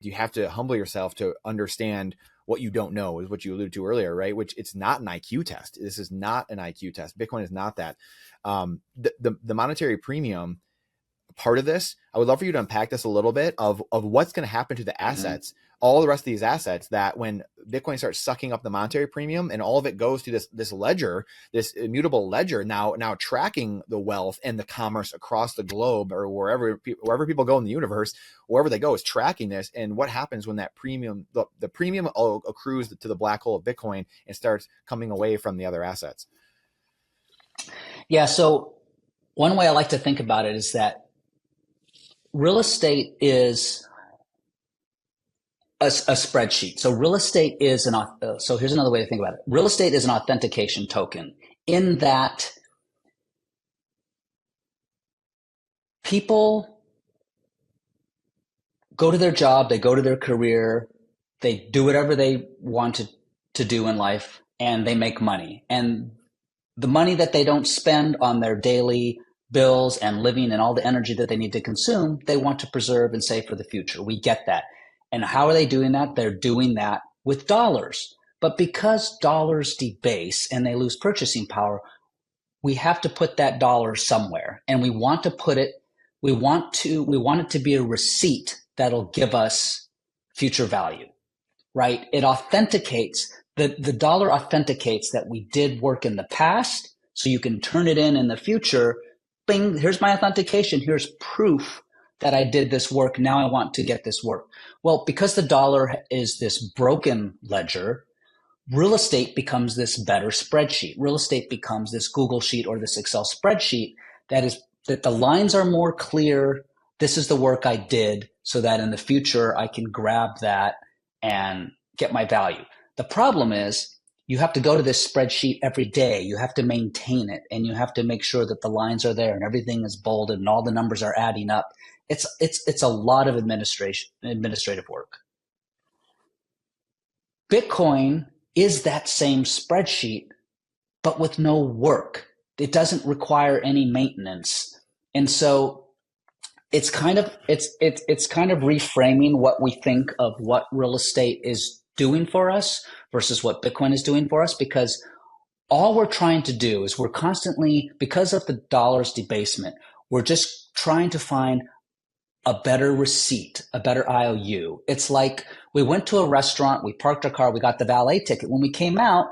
you have to humble yourself to understand what you don't know, is what you alluded to earlier, right? Which it's not an IQ test. This is not an IQ test. Bitcoin is not that. The monetary premium part of this, I would love for you to unpack this a little bit of what's going to happen to the assets, all the rest of these assets, that when Bitcoin starts sucking up the monetary premium and all of it goes to this ledger, this immutable ledger, now tracking the wealth and the commerce across the globe, or wherever people go in the universe, wherever they go is tracking this. And what happens when that premium, the premium accrues to the black hole of Bitcoin and starts coming away from the other assets? Yeah. So one way I like to think about it is that real estate is a spreadsheet. So real estate is so here's another way to think about it. Real estate is an authentication token, in that people go to their job, they go to their career, they do whatever they want to do in life, and they make money. And the money that they don't spend on their daily bills and living and all the energy that they need to consume, they want to preserve and save for the future. We get that. And how are they doing that? They're doing that with dollars. But because dollars debase and they lose purchasing power, we have to put that dollar somewhere. And we want to put it, we want it to be a receipt that'll give us future value, right? It authenticates, the dollar authenticates that we did work in the past, so you can turn it in the future. Bing, here's my authentication. Here's proof that I did this work. Now I want to get this work. Well, because the dollar is this broken ledger, real estate becomes this better spreadsheet. Real estate becomes this Google sheet or this Excel spreadsheet that the lines are more clear. This is the work I did, so that in the future I can grab that and get my value. The problem is, you have to go to this spreadsheet every day. You have to maintain it, and you have to make sure that the lines are there and everything is bolded and all the numbers are adding up. It's a lot of administrative work. Bitcoin is that same spreadsheet, but with no work. It doesn't require any maintenance. And so it's kind of reframing what we think of what real estate is doing for us versus what Bitcoin is doing for us, because all we're trying to do is we're constantly, because of the dollar's debasement, we're just trying to find a better receipt, a better IOU. It's like we went to a restaurant, we parked our car, we got the valet ticket. When we come out,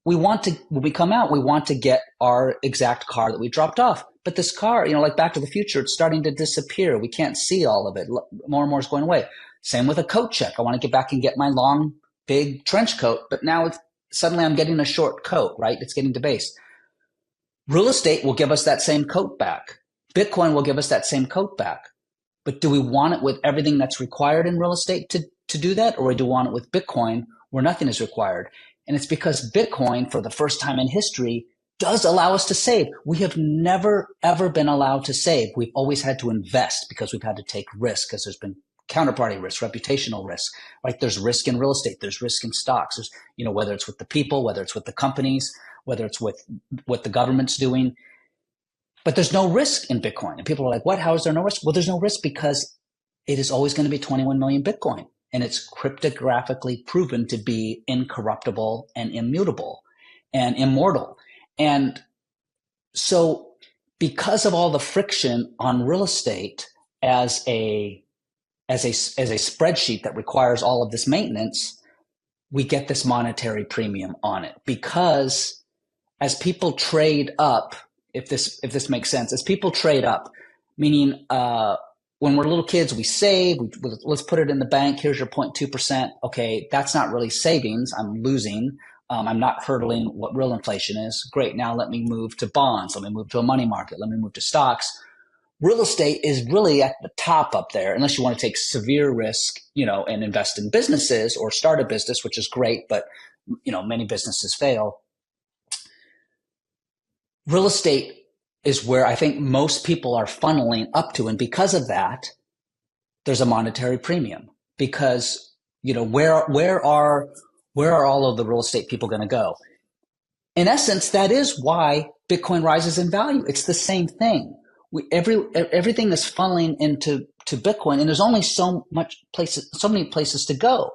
we want to get our exact car that we dropped off. But this car, like Back to the Future, it's starting to disappear. We can't see all of it. More and more is going away. Same with a coat check. I want to get back and get my long, big trench coat, but now suddenly I'm getting a short coat, right? It's getting debased. Real estate will give us that same coat back. Bitcoin will give us that same coat back. But do we want it with everything that's required in real estate to do that? Or do we want it with Bitcoin where nothing is required? And it's because Bitcoin, for the first time in history, does allow us to save. We have never, ever been allowed to save. We've always had to invest because we've had to take risk, because there's been counterparty risk, reputational risk, right? There's risk in real estate. There's risk in stocks. There's, whether it's with the people, whether it's with the companies, whether it's with what the government's doing. But there's no risk in Bitcoin. And people are like, what? How is there no risk? Well, there's no risk because it is always going to be 21 million Bitcoin. And it's cryptographically proven to be incorruptible and immutable and immortal. And so because of all the friction on real estate as a spreadsheet that requires all of this maintenance, we get this monetary premium on it. Because as people trade up, if this makes sense, as people trade up, meaning when we're little kids, we save, let's put it in the bank, here's your 0.2%. Okay, that's not really savings, I'm losing. I'm not hurdling what real inflation is. Great, now let me move to bonds, let me move to a money market, let me move to stocks. Real estate is really at the top up there, unless you want to take severe risk, and invest in businesses or start a business, which is great, but many businesses fail. Real estate is where I think most people are funneling up to. And because of that, there's a monetary premium, because, where are all of the real estate people going to go? In essence, that is why Bitcoin rises in value. It's the same thing. everything is funneling into Bitcoin, and there's only so many places to go.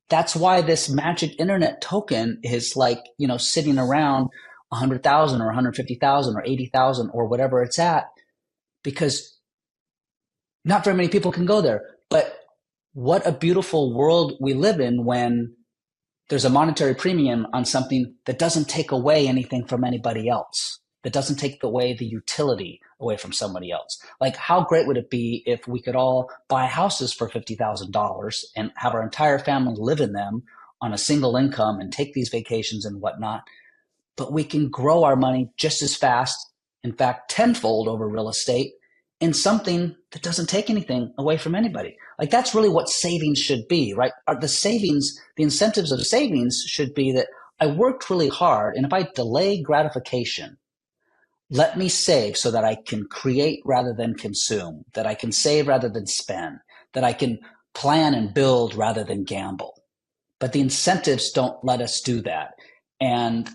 That's why this magic internet token is like, sitting around 100,000 or 150,000 or 80,000 or whatever it's at, because not very many people can go there. But what a beautiful world we live in when there's a monetary premium on something that doesn't take away anything from anybody else, that doesn't take away the utility away from somebody else. Like, how great would it be if we could all buy houses for $50,000 and have our entire family live in them on a single income and take these vacations and whatnot? But we can grow our money just as fast, in fact, tenfold over real estate, in something that doesn't take anything away from anybody. Like, that's really what savings should be, right? The incentives of savings should be that I worked really hard, and if I delay gratification, let me save so that I can create rather than consume, that I can save rather than spend, that I can plan and build rather than gamble. But the incentives don't let us do that. And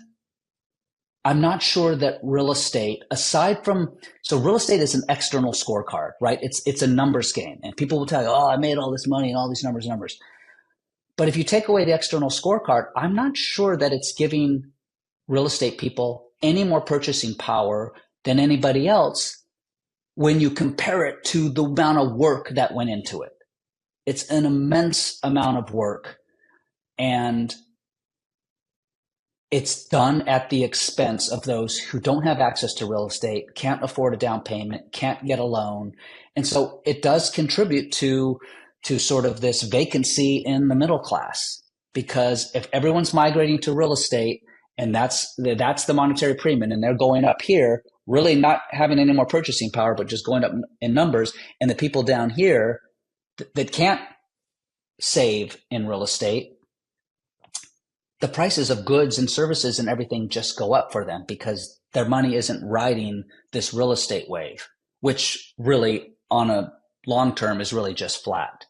I'm not sure that real estate, so real estate is an external scorecard, right? It's a numbers game. And people will tell you, oh, I made all this money and all these numbers. But if you take away the external scorecard, I'm not sure that it's giving real estate people any more purchasing power than anybody else when you compare it to the amount of work that went into it. It's an immense amount of work. And it's done at the expense of those who don't have access to real estate, can't afford a down payment, can't get a loan. And so it does contribute to sort of this vacancy in the middle class, because if everyone's migrating to real estate and that's the monetary premium, and they're going up here, really not having any more purchasing power, but just going up in numbers, and the people down here that can't save in real estate, the prices of goods and services and everything just go up for them because their money isn't riding this real estate wave, which really on a long term is really just flat.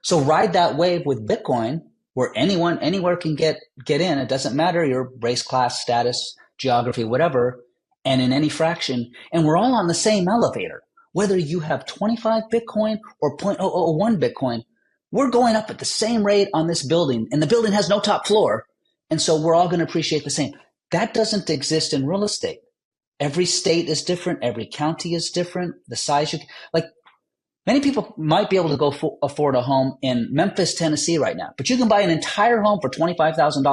So ride that wave with Bitcoin, where anyone, anywhere can get in. It doesn't matter your race, class, status, geography, whatever, and in any fraction. And we're all on the same elevator. Whether you have 25 Bitcoin or 0.001 Bitcoin, we're going up at the same rate on this building, and the building has no top floor. And so we're all going to appreciate the same. That doesn't exist in real estate. Every state is different. Every county is different. The size many people might be able to go afford a home in Memphis, Tennessee right now, but you can buy an entire home for $25,000.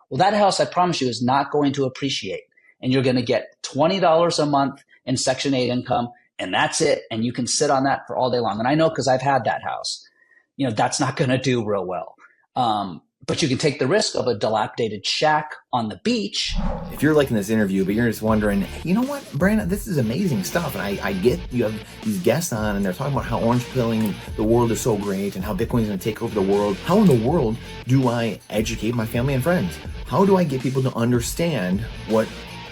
Well, that house, I promise you, is not going to appreciate. And you're going to get $20 a month in Section 8 income, and that's it. And you can sit on that for all day long. And I know because I've had that house. That's not going to do real well. But you can take the risk of a dilapidated shack on the beach. If you're liking this interview, but you're just wondering, you know what, Brandon, this is amazing stuff. And I get you have these guests on and they're talking about how orange pilling the world is so great and how Bitcoin is going to take over the world. How in the world do I educate my family and friends? How do I get people to understand what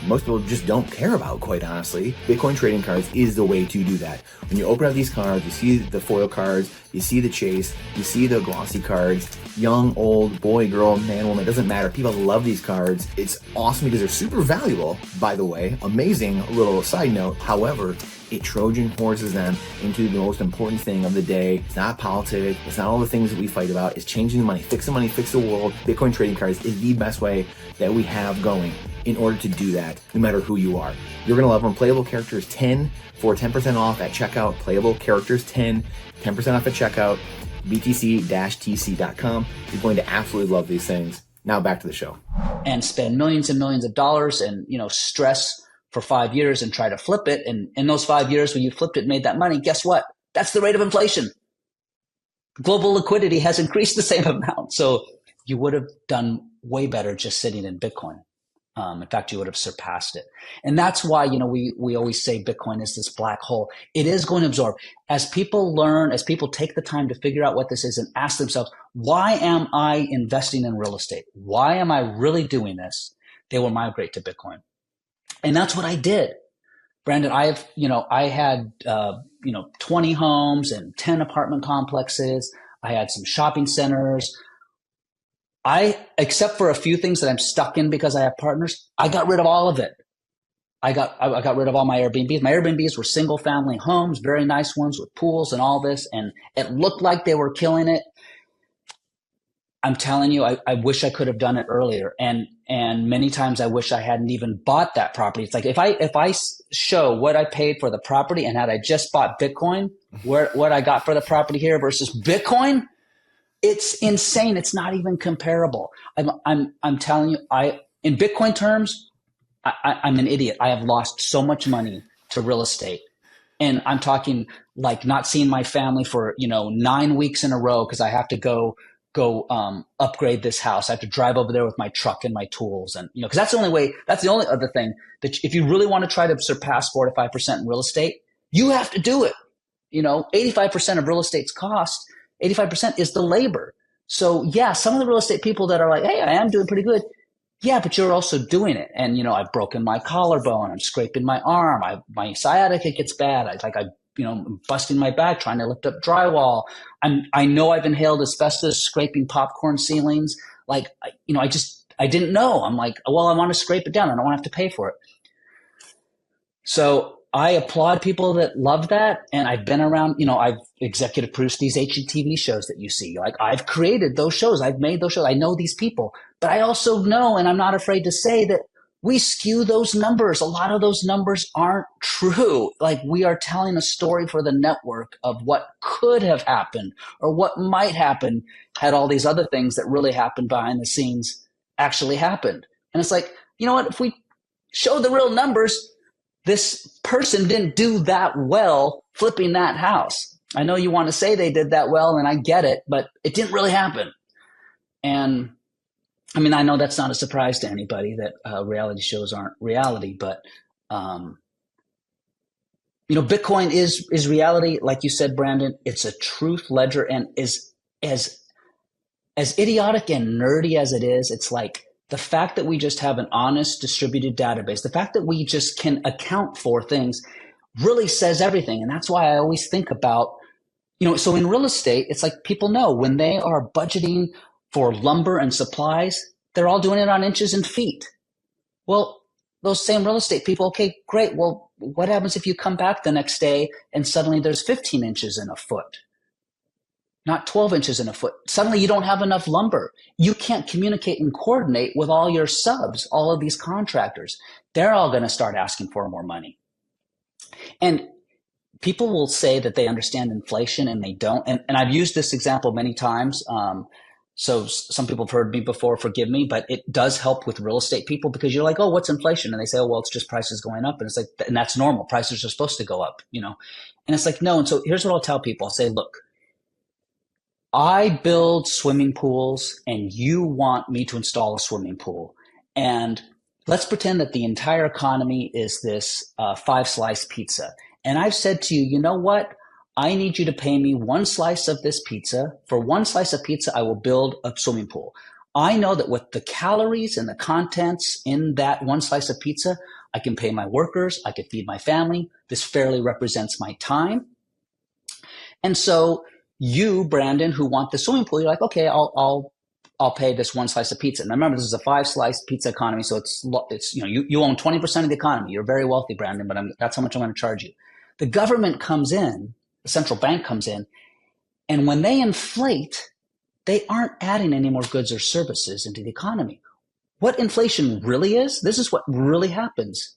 most people just don't care about, quite honestly? Bitcoin trading cards is the way to do that. When you open up these cards, you see the foil cards, you see the chase, you see the glossy cards, young, old, boy, girl, man, woman, it doesn't matter. People love these cards. It's awesome because they're super valuable, by the way. Amazing little side note. However, it Trojan horses them into the most important thing of the day. It's not politics. It's not all the things that we fight about. It's changing the money, fix the world. Bitcoin trading cards is the best way that we have going in order to do that, no matter who you are. You're going to love them. Playable Characters 10 for 10% off at checkout. Playable Characters 10 off at checkout. BTC-TC.com. You're going to absolutely love these things. Now back to the show. And spend millions and millions of dollars and, stress for 5 years and try to flip it. And in those 5 years, when you flipped it and made that money, guess what? That's the rate of inflation. Global liquidity has increased the same amount. So you would have done way better just sitting in Bitcoin. In fact, you would have surpassed it. And that's why, we always say Bitcoin is this black hole. It is going to absorb. As people learn, as people take the time to figure out what this is and ask themselves, why am I investing in real estate? Why am I really doing this? They will migrate to Bitcoin. And that's what I did. Brandon, I had 20 homes and 10 apartment complexes. I had some shopping centers. Except for a few things that I'm stuck in because I have partners, I got rid of all of it. I got rid of all my Airbnbs. My Airbnbs were single family homes, very nice ones with pools and all this, and it looked like they were killing it. I'm telling you, I wish I could have done it earlier, and many times I wish I hadn't even bought that property. It's like if I show what I paid for the property and had I just bought Bitcoin, what I got for the property here versus Bitcoin, it's insane. It's not even comparable. I'm telling you, in Bitcoin terms, I'm an idiot. I have lost so much money to real estate. And I'm talking like not seeing my family for, 9 weeks in a row because I have to go upgrade this house. I have to drive over there with my truck and my tools. And, because that's the only other thing that if you really want to try to surpass 4 to 5% in real estate, you have to do it. 85% of real estate's cost, 85% is the labor. So yeah, some of the real estate people that are like, hey, I am doing pretty good. Yeah, but you're also doing it. And, I've broken my collarbone. I'm scraping my arm. My sciatica gets bad. I'm busting my back trying to lift up drywall. I know I've inhaled asbestos, scraping popcorn ceilings. I didn't know. I'm like, well, I want to scrape it down. I don't want to have to pay for it. So I applaud people that love that. And I've been around, I've executive produced these HGTV shows that you see. Like I've created those shows. I've made those shows. I know these people, but I also know, and I'm not afraid to say that we skew those numbers. A lot of those numbers aren't true. Like we are telling a story for the network of what could have happened or what might happen had all these other things that really happened behind the scenes actually happened. And it's like, you know what, if we show the real numbers, this person didn't do that well flipping that house. I know you want to say they did that well, and I get it, but it didn't really happen. And I mean, I know that's not a surprise to anybody that reality shows aren't reality, but Bitcoin is reality. Like you said, Brandon, it's a truth ledger, and is as idiotic and nerdy as it is, it's like the fact that we just have an honest distributed database, the fact that we just can account for things really says everything. And that's why I always think about, so in real estate, it's like people know when they are budgeting for lumber and supplies, they're all doing it on inches and feet. Well, those same real estate people, okay, great. Well, what happens if you come back the next day and suddenly there's 15 inches in a foot? Not 12 inches in a foot. Suddenly you don't have enough lumber. You can't communicate and coordinate with all your subs, all of these contractors. They're all going to start asking for more money. And people will say that they understand inflation and they don't. And I've used this example many times. So some people have heard me before, forgive me, but it does help with real estate people because you're like, oh, what's inflation? And they say, oh, well, it's just prices going up. And it's like, and that's normal. Prices are supposed to go up, And it's like, no. And so here's what I'll tell people. I'll say, look, I build swimming pools and you want me to install a swimming pool. And let's pretend that the entire economy is this 5-slice pizza. And I've said to you, you know what? I need you to pay me 1 slice of this pizza. For 1 slice of pizza, I will build a swimming pool. I know that with the calories and the contents in that 1 slice of pizza, I can pay my workers, I can feed my family. This fairly represents my time. And so you, Brandon, who want the swimming pool, you're like, okay, I'll pay this 1 slice of pizza. And remember, this is a 5-slice pizza economy, so it's you own 20% of the economy. You're very wealthy, Brandon, but that's how much I'm going to charge you. The government comes in, the central bank comes in, and when they inflate, they aren't adding any more goods or services into the economy. What inflation really is, this is what really happens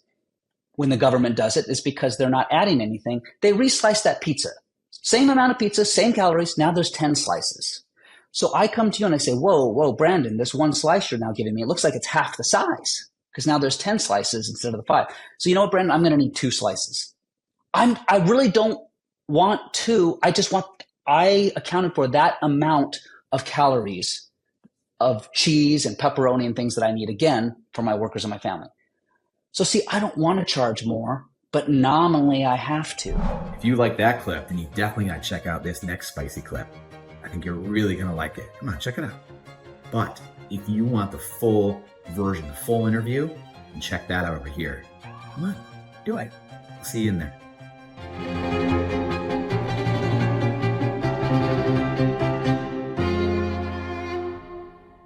when the government does it, is because they're not adding anything. They reslice that pizza. Same amount of pizza, same calories. Now there's 10 slices. So I come to you and I say, whoa, Brandon, this 1 slice you're now giving me, it looks like it's half the size because now there's 10 slices instead of the 5. So you know what, Brandon, I'm going to need 2 slices. I really don't want 2. I accounted for that amount of calories of cheese and pepperoni and things that I need again for my workers and my family. So see, I don't want to charge more, but nominally I have to. If you like that clip, then you definitely got to check out this next spicy clip. I think you're really going to like it. Come on, check it out. But if you want the full version, the full interview, then check that out over here. Come on, do it. I'll see you in there.